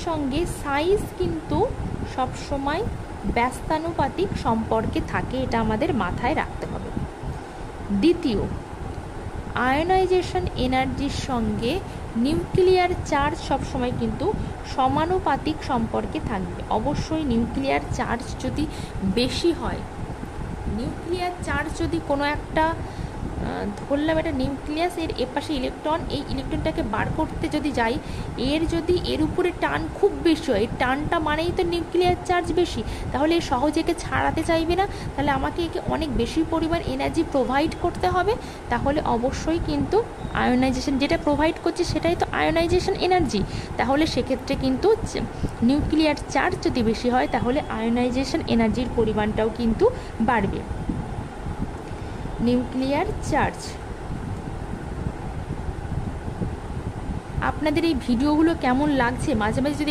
সঙ্গে সাইজ কিন্তু সবসময় ব্যস্তানুপাতিক সম্পর্কে থাকে, এটা আমাদের মাথায় রাখতে হবে। দ্বিতীয়, আয়নাইজেশন এনার্জির সঙ্গে নিউক্লিয়ার চার্জ সবসময় কিন্তু সমানুপাতিক সম্পর্কে থাকবে। অবশ্যই নিউক্লিয়ার চার্জ যদি বেশি হয়, নিউক্লিয়ার চার্জ যদি কোনো একটা ধরলাম এটা নিউক্লিয়াস, এর এপাশে ইলেকট্রন, এই ইলেকট্রনটাকে বার করতে যদি যাই, যদি এর উপরে টান খুব বেশি হয়, এই টানটা মানেই তো নিউক্লিয়ার চার্জ বেশি, তাহলে সহজে একে ছাড়াতে চাইবে না, তাহলে আমাকে একে অনেক বেশি পরিমাণ এনার্জি প্রোভাইড করতে হবে। তাহলে অবশ্যই কিন্তু আয়নাইজেশন যেটা প্রোভাইড করছে সেটাই তো আয়নাইজেশন এনার্জি, তাহলে সেক্ষেত্রে কিন্তু নিউক্লিয়ার চার্জ যদি বেশি হয় তাহলে আয়নাইজেশন এনার্জির পরিমাণটাও কিন্তু বাড়বে। Nuclear charge. আপনাদের এই ভিডিওগুলো কেমন লাগছে মাঝে মাঝে যদি